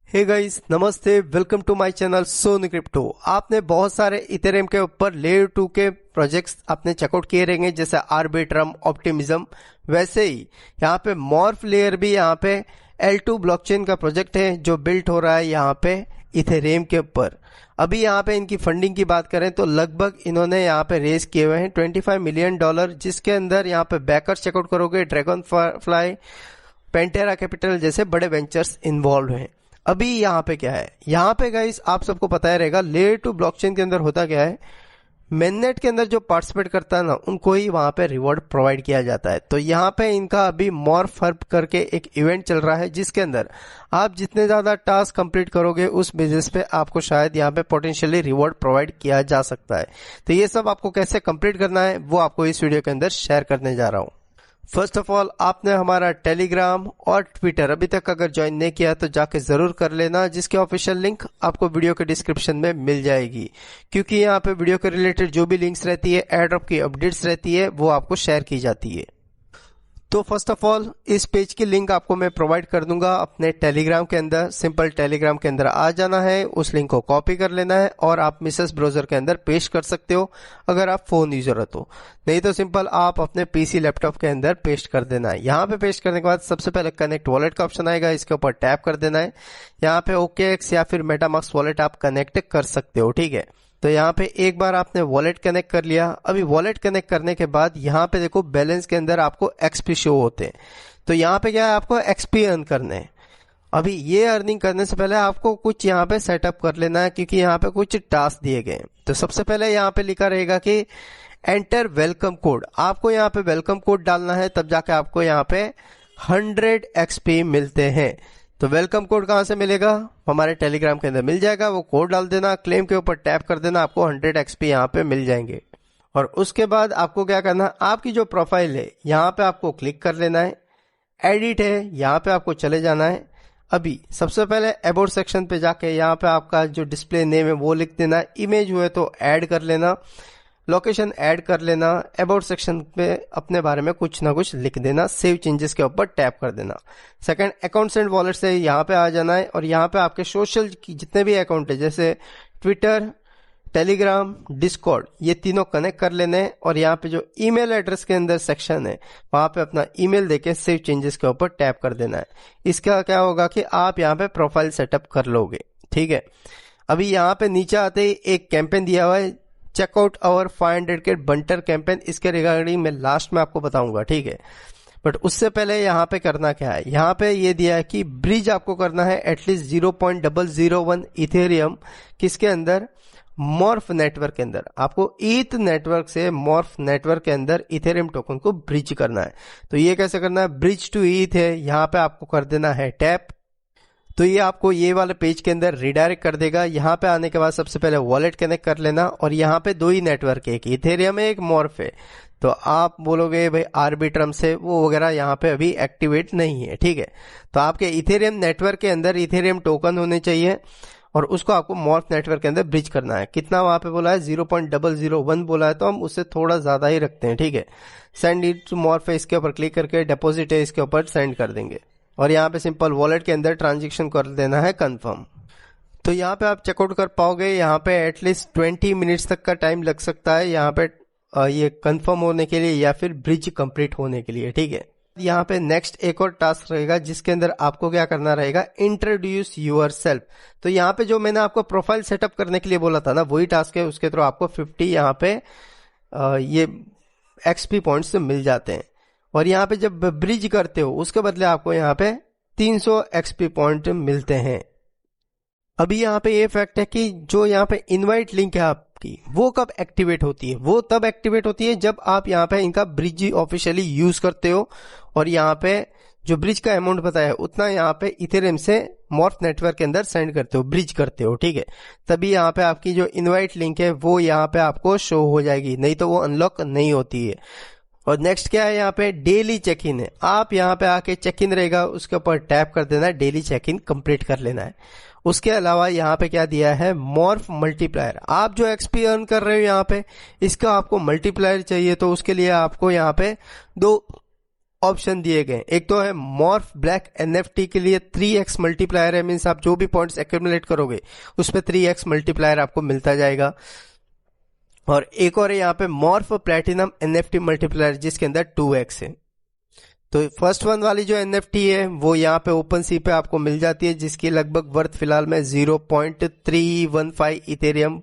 हे guys, नमस्ते, welcome to my channel Sonu crypto. आपने बहुत सारे इथेरियम के ऊपर लेयर 2 के प्रोजेक्ट्स आपने चेकआउट किए रहेंगे, जैसे आर्बिट्रम, ऑप्टिमिज्म। वैसे ही यहाँ पे मॉर्फ लेयर भी यहाँ पे L2 ब्लॉकचेन का प्रोजेक्ट है जो बिल्ट हो रहा है यहाँ पे इथेरियम के ऊपर। अभी यहाँ पे इनकी फंडिंग की बात करें तो लगभग इन्होंने यहाँ पे रेज किए हुए हैं $25 मिलियन, जिसके अंदर यहाँ पे बैकर्स चेकआउट करोगे, ड्रैगन फ्लाई, पेंटेरा कैपिटल जैसे बड़े वेंचर्स इन्वॉल्व हैं। अभी यहाँ पे क्या है, यहाँ पे गाइस आप सबको पता ही रहेगा लेयर 2 ब्लॉकचेन के अंदर होता क्या है, मेननेट के अंदर जो पार्टिसिपेट करता है ना, उनको ही वहां पे रिवॉर्ड प्रोवाइड किया जाता है। तो यहाँ पे इनका अभी मॉर्फ हर्ब करके एक इवेंट चल रहा है, जिसके अंदर आप जितने ज्यादा टास्क कंप्लीट करोगे उस बेसिस पे आपको शायद यहाँ पे पोटेंशियली रिवॉर्ड प्रोवाइड किया जा सकता है। तो ये सब आपको कैसे कंप्लीट करना है वो आपको इस वीडियो के अंदर शेयर करने जा रहा हूँ। फर्स्ट ऑफ ऑल, आपने हमारा टेलीग्राम और ट्विटर अभी तक अगर ज्वाइन नहीं किया तो जाके जरूर कर लेना, जिसके ऑफिशियल लिंक आपको वीडियो के डिस्क्रिप्शन में मिल जाएगी। क्योंकि यहाँ पे वीडियो के रिलेटेड जो भी लिंक्स रहती है, एयर ड्रॉप की अपडेट्स रहती है, वो आपको शेयर की जाती है। तो फर्स्ट ऑफ ऑल इस पेज की लिंक आपको मैं प्रोवाइड कर दूंगा अपने टेलीग्राम के अंदर। सिंपल टेलीग्राम के अंदर आ जाना है, उस लिंक को कॉपी कर लेना है और आप मिसेस ब्राउजर के अंदर पेस्ट कर सकते हो अगर आप फोन यूजर हो तो, नहीं तो सिंपल आप अपने पीसी लैपटॉप के अंदर पेस्ट कर देना है। यहाँ पे पेस्ट करने के बाद सबसे पहले कनेक्ट वॉलेट का ऑप्शन आएगा, इसके ऊपर टैप कर देना है। यहाँ पे OKX या फिर मेटामास्क वॉलेट आप कनेक्ट कर सकते हो, ठीक है। तो यहाँ पे एक बार आपने वॉलेट कनेक्ट कर लिया। अभी वॉलेट कनेक्ट करने के बाद यहाँ पे देखो बैलेंस के अंदर आपको XP शो होते हैं। तो यहाँ पे क्या है, आपको XP अर्न करने हैं। अभी ये अर्निंग करने से पहले आपको कुछ यहाँ पे सेटअप कर लेना है, क्योंकि यहाँ पे कुछ टास्क दिए गए हैं। तो सबसे पहले यहाँ पे लिखा रहेगा कि एंटर वेलकम कोड। आपको यहाँ पे वेलकम कोड डालना है, तब जाके आपको यहाँ पे 100 XP मिलते हैं। तो वेलकम कोड कहां से मिलेगा, हमारे टेलीग्राम के अंदर मिल जाएगा। वो कोड डाल देना, क्लेम के ऊपर टैप कर देना, आपको 100 XP यहाँ पे मिल जाएंगे। और उसके बाद आपको क्या करना है, आपकी जो प्रोफाइल है यहाँ पे आपको क्लिक कर लेना है। एडिट है, यहाँ पे आपको चले जाना है। अभी सबसे पहले अबाउट सेक्शन पे जाके यहाँ पे आपका जो डिस्प्ले नेम है वो लिख देना। इमेज हुए तो ऐड कर लेना, लोकेशन ऐड कर लेना। अबाउट सेक्शन पे अपने बारे में कुछ ना कुछ लिख देना। सेव चेंजेस के ऊपर टैप कर देना। सेकंड, अकाउंट्स एंड वॉलेट से यहाँ पे आ जाना है और यहाँ पे आपके सोशल की जितने भी अकाउंट है, जैसे ट्विटर, टेलीग्राम, डिस्कॉर्ड, ये तीनों कनेक्ट कर लेने हैं। और यहाँ पे जो ईमेल एड्रेस के अंदर सेक्शन है, वहां पे अपना ईमेल देके सेव चेंजेस के ऊपर टैप कर देना है। इसका क्या होगा कि आप यहाँ पे प्रोफाइल सेटअप कर लोगे, ठीक है। अभी यहाँ पे नीचे आते ही एक कैंपेन दिया हुआ है, चेकआउट आवर 500 के बंटर कैंपेन। इसके रिगार्डिंग मैं लास्ट में आपको बताऊंगा, ठीक है। बट उससे पहले यहाँ पे करना क्या है, यहाँ पे ये दिया है कि ब्रिज आपको करना है एटलीस्ट 0.001 इथेरियम। किसके अंदर, मॉर्फ नेटवर्क के अंदर। आपको ईथ नेटवर्क से मॉर्फ नेटवर्क के अंदर इथेरियम टोकन को ब्रिज करना है। तो ये कैसे करना है, ब्रिज टू ईथ है, यहाँ पे आपको कर देना है टैप। तो ये आपको ये वाले पेज के अंदर रिडायरेक्ट कर देगा। यहाँ पे आने के बाद सबसे पहले वॉलेट कनेक्ट कर लेना और यहाँ पे दो ही नेटवर्क है, एक इथेरियम है, एक मॉर्फ है। तो आप बोलोगे भाई आर्बिट्रम से वो वगैरह यहाँ पे अभी एक्टिवेट नहीं है, ठीक है। तो आपके इथेरियम नेटवर्क के अंदर इथेरियम टोकन होने चाहिए और उसको आपको मॉर्फ नेटवर्क के अंदर ब्रिज करना है। कितना वहां पे बोला है, 0.001 बोला है, तो हम उससे थोड़ा ज्यादा ही रखते हैं, ठीक है। सेंड इट टू मॉर्फ है, इसके ऊपर क्लिक करके डिपॉजिट है, इसके ऊपर सेंड कर देंगे और यहाँ पे सिंपल वॉलेट के अंदर ट्रांजेक्शन कर देना है कंफर्म। तो यहाँ पे आप चेकआउट कर पाओगे। यहाँ पे एटलीस्ट 20 मिनट्स तक का टाइम लग सकता है यहाँ पे ये कंफर्म होने के लिए या फिर ब्रिज कंप्लीट होने के लिए, ठीक है। यहाँ पे नेक्स्ट एक और टास्क रहेगा, जिसके अंदर आपको क्या करना रहेगा, इंट्रोड्यूस यूर सेल्फ। तो यहाँ पे जो मैंने आपको प्रोफाइल सेटअप करने के लिए बोला था ना, वही टास्क है। उसके थ्रू आपको 50 यहाँ पे ये XP पॉइंट्स मिल जाते हैं। और यहाँ पे जब ब्रिज करते हो उसके बदले आपको यहाँ पे 300 XP पॉइंट मिलते हैं। अभी यहाँ पे ये फैक्ट है कि जो यहाँ पे इनवाइट लिंक है आपकी, वो कब एक्टिवेट होती है, वो तब एक्टिवेट होती है जब आप यहाँ पे इनका ब्रिज ऑफिशियली यूज करते हो और यहाँ पे जो ब्रिज का अमाउंट बताया उतना यहाँ पे इथेरियम से मॉर्फ नेटवर्क के अंदर सेंड करते हो, ब्रिज करते हो, ठीक है। तभी यहाँ पे आपकी जो इनवाइट लिंक है वो यहाँ पे आपको शो हो जाएगी, नहीं तो वो अनलॉक नहीं होती है। और नेक्स्ट क्या है, यहाँ पे डेली चेक इन है। आप यहाँ पे आके चेक इन रहेगा, उसके ऊपर टैप कर देना है, डेली चेक इन कंप्लीट कर लेना है। उसके अलावा यहाँ पे क्या दिया है, मॉर्फ मल्टीप्लायर। आप जो XP अर्न कर रहे हो यहाँ पे, इसका आपको मल्टीप्लायर चाहिए, तो उसके लिए आपको यहाँ पे दो ऑप्शन दिए गए। एक तो है मॉर्फ ब्लैक एनएफटी के लिए 3x मल्टीप्लायर है, मीन्स आप जो भी पॉइंट्स एक्यूमुलेट करोगे उस पे 3x मल्टीप्लायर आपको मिलता जाएगा। और एक और है यहाँ पे मॉर्फ प्लैटिनम एनएफटी मल्टीप्लायर जिसके अंदर 2x है। तो फर्स्ट वन वाली जो एनएफटी है वो यहाँ पे ओपन सी पे आपको मिल जाती है, जिसकी लगभग वर्थ फिलहाल में 0.315 इथेरियम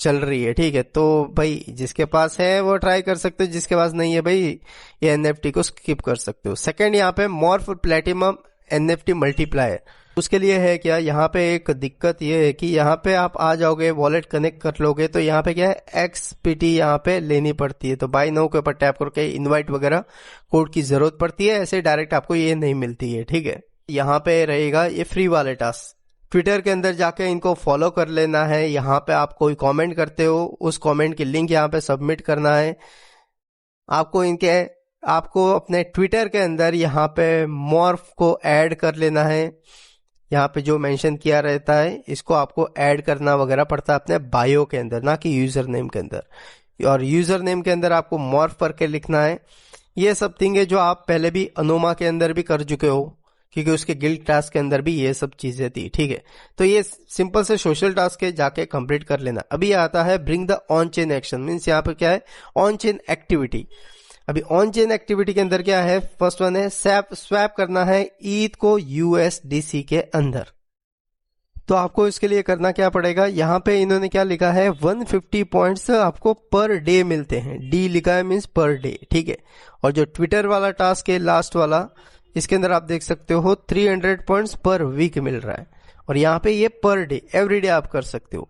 चल रही है। ठीक है, तो भाई जिसके पास है वो ट्राई कर सकते हो, जिसके पास नहीं है भाई ये एनएफटी को स्किप कर सकते हो। सेकंड यहाँ पे मॉर्फ प्लैटिनम एनएफटी मल्टीप्लायर, उसके लिए है क्या, यहाँ पे एक दिक्कत ये है कि यहाँ पे आप आ जाओगे वॉलेट कनेक्ट कर लोगे तो यहाँ पे क्या है एक्सपीटी यहाँ पे लेनी पड़ती है। तो बाय नाउ के ऊपर टैप करके इनवाइट वगैरह कोड की जरूरत पड़ती है, ऐसे डायरेक्ट आपको ये नहीं मिलती है। ठीक है, यहाँ पे रहेगा ये फ्री वाले टास्क। ट्विटर के अंदर जाके इनको फॉलो कर लेना है। यहाँ पे आप कोई कमेंट करते हो उस कमेंट की लिंक यहाँ पे सबमिट करना है। आपको अपने ट्विटर के अंदर यहाँ पे मॉर्फ को ऐड कर लेना है। यहाँ पे जो मेंशन किया रहता है इसको आपको ऐड करना वगैरह पड़ता है अपने बायो के अंदर, ना कि यूजर नेम के अंदर। और यूजर नेम के अंदर आपको मॉर्फ करके लिखना है। ये सब थिंग है जो आप पहले भी अनोमा के अंदर भी कर चुके हो, क्योंकि उसके गिल्ड टास्क के अंदर भी ये सब चीजें थी। ठीक है, तो ये सिंपल से सोशल टास्क है, जाके कंप्लीट कर लेना। अभी आता है bring the on chain action, means यहाँ पे क्या है ऑन चेन एक्टिविटी। अभी ऑन चेन एक्टिविटी के अंदर क्या है, फर्स्ट वन है स्वैप करना है ईथ को यूएसडीसी के अंदर। तो आपको इसके लिए करना क्या पड़ेगा, यहाँ पे इन्होंने क्या लिखा है 150 पॉइंट्स आपको पर डे मिलते हैं। डी लिखा है मीन्स पर डे। ठीक है, और जो ट्विटर वाला टास्क है लास्ट वाला, इसके अंदर आप देख सकते हो 300 पॉइंट्स पर वीक मिल रहा है। और यहाँ पे ये पर डे एवरीडे आप कर सकते हो।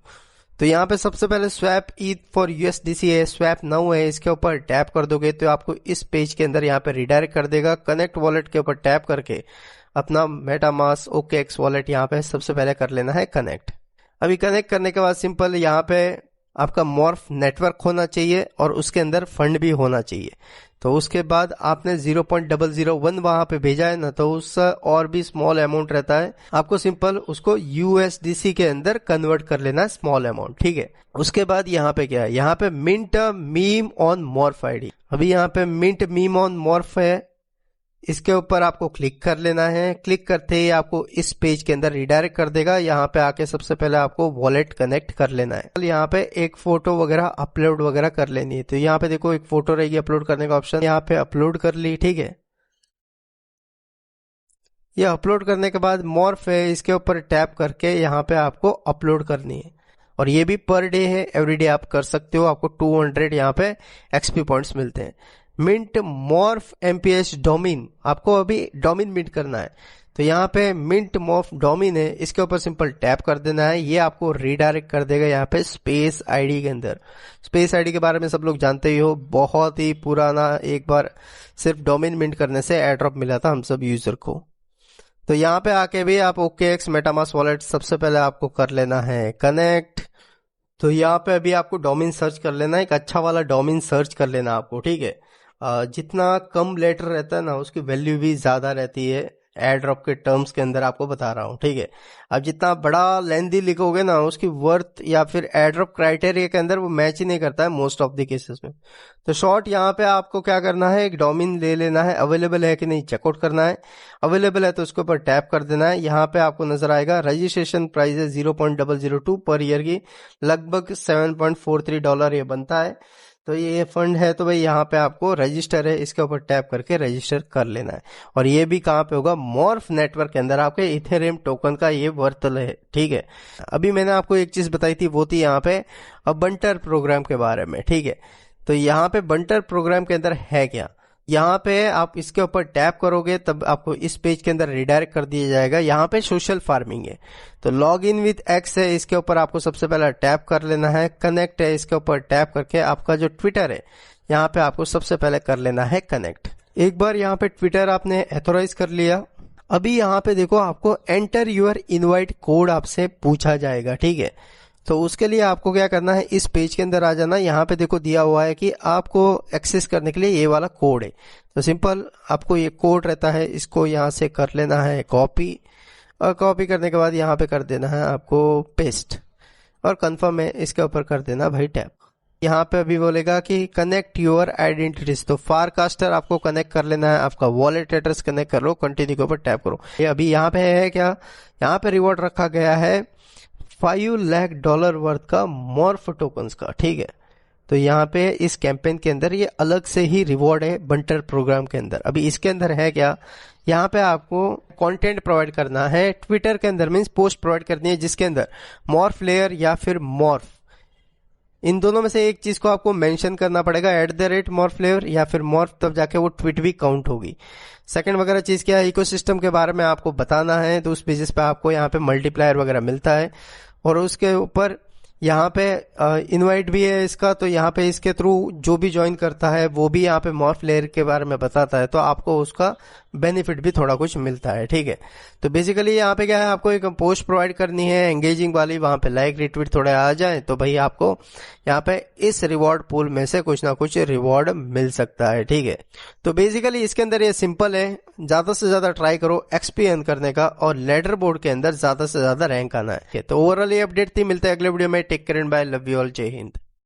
तो यहाँ पे सबसे पहले स्वैप ईथ फॉर यूएसडीसी है, स्वैप नाउ है, इसके ऊपर टैप कर दोगे तो आपको इस पेज के अंदर यहाँ पे रिडायरेक्ट कर देगा। कनेक्ट वॉलेट के ऊपर टैप करके अपना मेटामास्क OKX वॉलेट यहाँ पे सबसे पहले कर लेना है कनेक्ट। अभी कनेक्ट करने के बाद सिंपल यहाँ पे आपका मॉर्फ नेटवर्क होना चाहिए और उसके अंदर फंड भी होना चाहिए। तो उसके बाद आपने 0.001 वहां पे भेजा है ना, तो उससे और भी स्मॉल अमाउंट रहता है, आपको सिंपल उसको यूएसडीसी के अंदर कन्वर्ट कर लेना है स्मॉल अमाउंट। ठीक है, उसके बाद यहाँ पे क्या है, यहाँ पे mint meme on morph ID. अभी यहाँ पे मिंट मीम ऑन मॉर्फ है, इसके ऊपर आपको क्लिक कर लेना है। क्लिक करते ही आपको इस पेज के अंदर रिडायरेक्ट कर देगा। यहाँ पे आके सबसे पहले आपको वॉलेट कनेक्ट कर लेना है। यहाँ पे एक फोटो वगैरह अपलोड वगैरह कर लेनी है। तो यहाँ पे देखो एक फोटो रहेगी अपलोड करने का ऑप्शन, यहाँ पे अपलोड कर ली। ठीक है, ये अपलोड करने के बाद मॉर्फ है, इसके ऊपर टैप करके यहाँ पे आपको अपलोड करनी है। और ये भी पर डे है, एवरीडे आप कर सकते हो। आपको 200 यहाँ पे एक्सपी पॉइंट्स मिलते हैं। मिंट मॉर्फ एमपीएस डोमिन, आपको अभी डोमिन मिंट करना है। तो यहाँ पे मिंट मॉर्फ डोमिन है, इसके ऊपर सिंपल टैप कर देना है। ये आपको रीडायरेक्ट कर देगा यहाँ पे स्पेस आईडी के अंदर। स्पेस आईडी के बारे में सब लोग जानते ही हो, बहुत ही पुराना, एक बार सिर्फ डोमिन मिंट करने से एयर ड्रॉप मिला था हम सब यूजर को। तो यहाँ पे आके भी आप OKX मेटामास्क वॉलेट सबसे पहले आपको कर लेना है कनेक्ट। तो यहाँ पे अभी आपको डोमेन सर्च कर लेना है, एक अच्छा वाला डोमेन सर्च कर लेना आपको। ठीक है, जितना कम लेटर रहता है ना उसकी वैल्यू भी ज्यादा रहती है, एयर ड्रॉप के टर्म्स के अंदर आपको बता रहा हूँ। ठीक है, अब जितना बड़ा लेंथी लिखोगे ना उसकी वर्थ या फिर एयर ड्रॉप क्राइटेरिया के अंदर वो मैच ही नहीं करता है मोस्ट ऑफ द केसेस में। तो शॉर्ट यहाँ पे आपको क्या करना है, एक डोमेन ले लेना है, अवेलेबल है कि नहीं चेकआउट करना है। अवेलेबल है तो उसके ऊपर टैप कर देना है। यहाँ पे आपको नजर आएगा रजिस्ट्रेशन प्राइस है 0.002 पर ईयर की, लगभग $7.43 ये बनता है। तो ये फंड है, तो भाई यहाँ पे आपको रजिस्टर है, इसके ऊपर टैप करके रजिस्टर कर लेना है। और ये भी कहाँ पे होगा, मॉर्फ नेटवर्क के अंदर आपके इथेरियम टोकन का ये वर्तल है। ठीक है, अभी मैंने आपको एक चीज बताई थी, वो थी यहाँ पे बंटर प्रोग्राम के बारे में। ठीक है, तो यहाँ पे बंटर प्रोग्राम के अंदर है क्या, यहाँ पे आप इसके ऊपर टैप करोगे तब आपको इस पेज के अंदर रिडायरेक्ट कर दिया जाएगा। यहाँ पे सोशल फार्मिंग है, तो लॉग इन विथ एक्स है, इसके ऊपर आपको सबसे पहले टैप कर लेना है। कनेक्ट है, इसके ऊपर टैप करके आपका जो ट्विटर है यहाँ पे आपको सबसे पहले कर लेना है कनेक्ट। एक बार यहाँ पे ट्विटर आपने ऑथोराइज कर लिया, अभी यहाँ पे देखो आपको एंटर यूर इनवाइट कोड आपसे पूछा जाएगा। ठीक है, तो उसके लिए आपको क्या करना है, इस पेज के अंदर आ जाना। यहाँ पे देखो दिया हुआ है कि आपको एक्सेस करने के लिए ये वाला कोड है। तो सिंपल आपको ये कोड रहता है, इसको यहाँ से कर लेना है कॉपी, और कॉपी करने के बाद यहाँ पे कर देना है आपको पेस्ट, और कंफर्म है इसके ऊपर कर देना भाई टैप। यहाँ पे अभी बोलेगा कि कनेक्ट योर आइडेंटिटीज, तो फारकास्टर आपको कनेक्ट कर लेना है, आपका वॉलेट एड्रेस कनेक्ट कर लो, कंटिन्यू के ऊपर टैप करो। ये अभी यहाँ पे है क्या, यहाँ पे रिवॉर्ड रखा गया है $5 लाख वर्थ का मॉर्फ टोकन्स का, ठीक है। तो यहाँ पे इस कैंपेन के अंदर ये अलग से ही रिवॉर्ड है बंटर प्रोग्राम के अंदर। अभी इसके अंदर है क्या, यहाँ पे आपको कंटेंट प्रोवाइड करना है ट्विटर के अंदर, मीन्स पोस्ट प्रोवाइड करनी है जिसके अंदर मॉर्फ लेयर या फिर मॉर्फ, इन दोनों में से एक चीज को आपको मेंशन करना पड़ेगा, @मॉर्फ लेयर या फिर मॉर्फ, तब जाके वो ट्वीट भी काउंट होगी। सेकंड वगैरह चीज क्या है, इकोसिस्टम के बारे में आपको बताना है, तो उस बेसिस पे आपको यहाँ पे मल्टीप्लायर वगैरह मिलता है। और उसके ऊपर यहाँ पे इनवाइट भी है इसका, तो यहाँ पे इसके थ्रू जो भी ज्वाइन करता है वो भी यहाँ पे मॉर्फ लेयर के बारे में बताता है, तो आपको उसका बेनिफिट भी थोड़ा कुछ मिलता है, ठीक है। तो बेसिकली यहाँ पे क्या है, आपको एक पोस्ट प्रोवाइड करनी है एंगेजिंग वाली, वहां पे लाइक रिट्वीट थोड़े आ जाए तो भाई आपको यहाँ पे इस रिवॉर्ड पूल में से कुछ ना कुछ रिवॉर्ड मिल सकता है, ठीक है। तो बेसिकली इसके अंदर ये सिंपल है, ज्यादा से ज्यादा ट्राई करो एक्सपी अर्न करने का और लेडर बोर्ड के अंदर ज्यादा से ज्यादा रैंक आना है। तो ओवरऑल ये अपडेट थी, मिलते हैं अगले वीडियो में, take care and bye, love you all, जय हिंद।